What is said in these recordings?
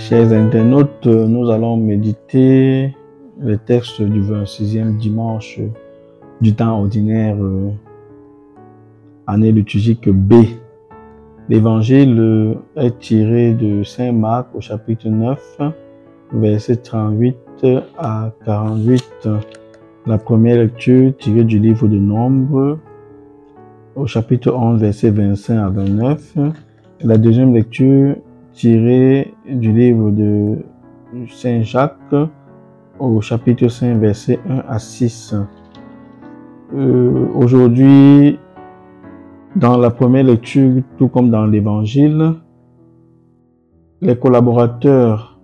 Chers internautes, nous allons méditer le texte du 26e dimanche du temps ordinaire, année liturgique B. L'évangile est tiré de Saint Marc au chapitre 9, versets 38 à 48. La première lecture tirée du livre de Nombres au chapitre 11, versets 25 à 29. Et la deuxième lecture tirée du livre de Saint Jacques au chapitre 5, versets 1 à 6. Aujourd'hui, dans la première lecture, tout comme dans l'évangile, les collaborateurs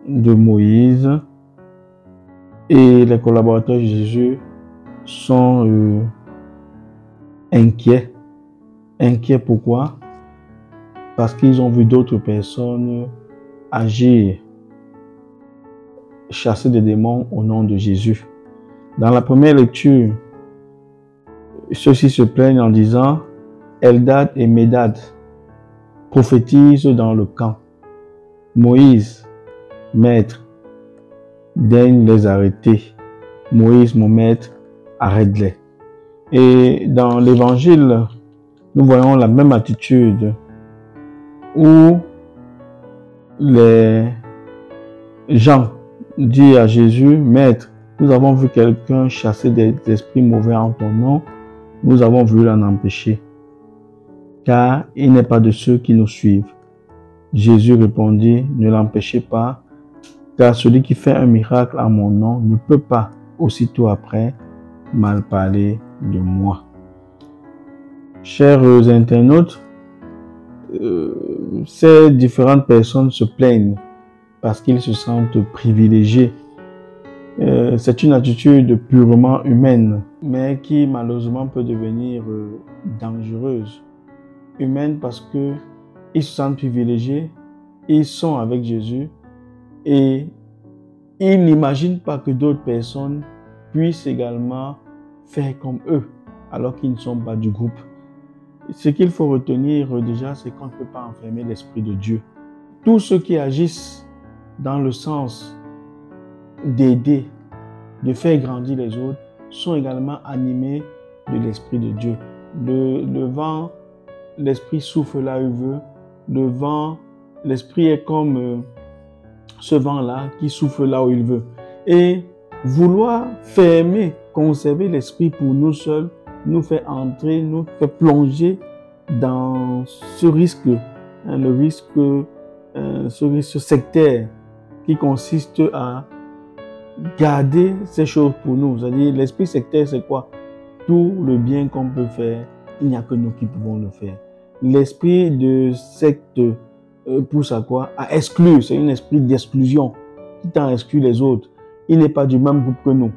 de Moïse et les collaborateurs de Jésus sont inquiets. Inquiets pourquoi? Parce qu'ils ont vu d'autres personnes agir, chasser des démons au nom de Jésus. Dans la première lecture, ceux-ci se plaignent en disant: Eldad et Médad prophétisent dans le camp. Moïse, maître, daigne les arrêter. Moïse, mon maître, arrête-les. Et dans l'évangile, nous voyons la même attitude où les gens disent à Jésus: Maître, nous avons vu quelqu'un chasser des esprits mauvais en ton nom, nous avons voulu l'en empêcher, car il n'est pas de ceux qui nous suivent. Jésus répondit: Ne l'empêchez pas, car celui qui fait un miracle en mon nom ne peut pas aussitôt après mal parler de moi. Chers internautes, ces différentes personnes se plaignent parce qu'ils se sentent privilégiés. C'est une attitude purement humaine, mais qui malheureusement peut devenir dangereuse. Humaine parce que ils se sentent privilégiés, ils sont avec Jésus et ils n'imaginent pas que d'autres personnes puissent également faire comme eux, alors qu'ils ne sont pas du groupe. Ce qu'il faut retenir déjà, c'est qu'on ne peut pas enfermer l'Esprit de Dieu. Tous ceux qui agissent dans le sens d'aider, de faire grandir les autres, sont également animés de l'Esprit de Dieu. Le vent, l'Esprit souffle là où il veut. Le vent, l'Esprit est comme ce vent-là qui souffle là où il veut. Et vouloir fermer, conserver l'Esprit pour nous seuls, nous fait entrer, nous fait plonger dans ce risque, ce risque sectaire qui consiste à garder ces choses pour nous. C'est-à-dire, l'esprit sectaire, c'est quoi? Tout le bien qu'on peut faire, il n'y a que nous qui pouvons le faire. L'esprit de secte pousse à quoi? À exclure. C'est un esprit d'exclusion qui tend à exclure les autres. Il n'est pas du même groupe que nous.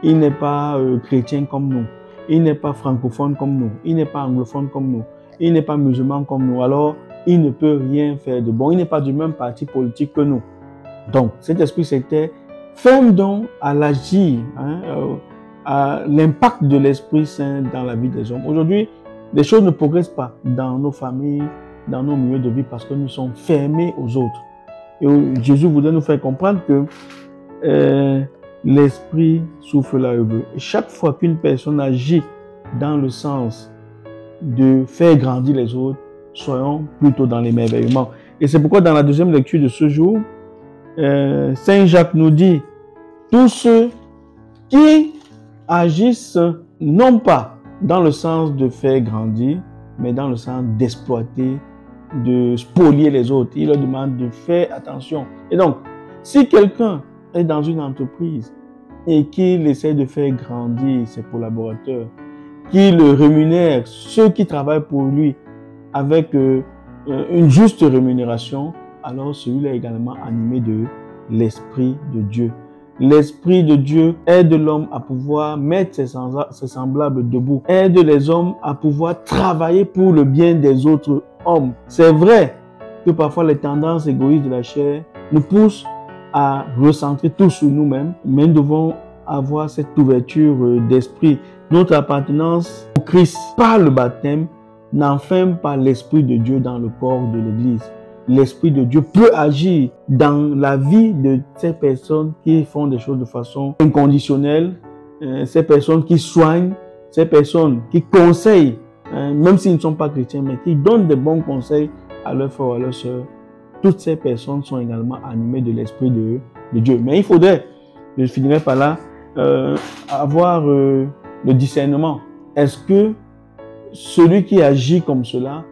Il n'est pas chrétien comme nous. Il n'est pas francophone comme nous. Il n'est pas anglophone comme nous. Il n'est pas musulman comme nous. Alors, il ne peut rien faire de bon. Il n'est pas du même parti politique que nous. Donc, cet esprit sectaire ferme donc à l'agir, à l'impact de l'Esprit Saint dans la vie des hommes. Aujourd'hui, les choses ne progressent pas dans nos familles, dans nos milieux de vie parce que nous sommes fermés aux autres. Et Jésus voudrait nous faire comprendre que l'Esprit souffle là où il veut. Et chaque fois qu'une personne agit dans le sens de faire grandir les autres, soyons plutôt dans l'émerveillement. Et c'est pourquoi dans la deuxième lecture de ce jour, Saint Jacques nous dit: tous ceux qui agissent non pas dans le sens de faire grandir, mais dans le sens d'exploiter, de spolier les autres. Il leur demande de faire attention. Et donc, si quelqu'un est dans une entreprise et qu'il essaie de faire grandir ses collaborateurs, qu'il rémunère ceux qui travaillent pour lui avec une juste rémunération, alors celui-là est également animé de l'Esprit de Dieu. L'Esprit de Dieu aide l'homme à pouvoir mettre ses semblables debout, aide les hommes à pouvoir travailler pour le bien des autres hommes. C'est vrai que parfois les tendances égoïstes de la chair nous poussent à recentrer tout sur nous-mêmes, mais nous devons avoir cette ouverture d'esprit. Notre appartenance au Christ par le baptême n'enferme pas l'Esprit de Dieu dans le corps de l'Église. l'Esprit de Dieu peut agir dans la vie de ces personnes qui font des choses de façon inconditionnelle, ces personnes qui soignent, ces personnes qui conseillent, même s'ils ne sont pas chrétiens, mais qui donnent de bons conseils à leurs frères ou à leurs sœurs. Toutes ces personnes sont également animées de l'Esprit de Dieu. Mais il faudrait, je finirai par là, avoir le discernement. Est-ce que celui qui agit comme cela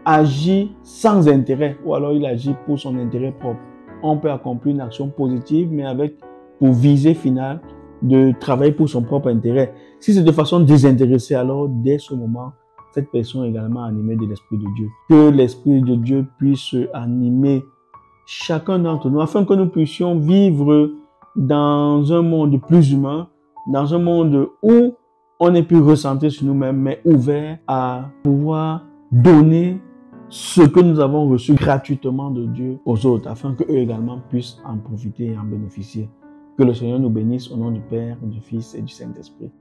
agit sans intérêt ou alors il agit pour son intérêt propre? On peut accomplir une action positive, mais avec pour visée finale de travailler pour son propre intérêt. Si c'est de façon désintéressée, alors dès ce moment, cette personne est également animée de l'Esprit de Dieu. Que l'Esprit de Dieu puisse animer chacun d'entre nous afin que nous puissions vivre dans un monde plus humain, dans un monde où on n'est plus recentré sur nous-mêmes, mais ouvert à pouvoir donner ce que nous avons reçu gratuitement de Dieu aux autres, afin qu'eux également puissent en profiter et en bénéficier. Que le Seigneur nous bénisse au nom du Père, du Fils et du Saint-Esprit.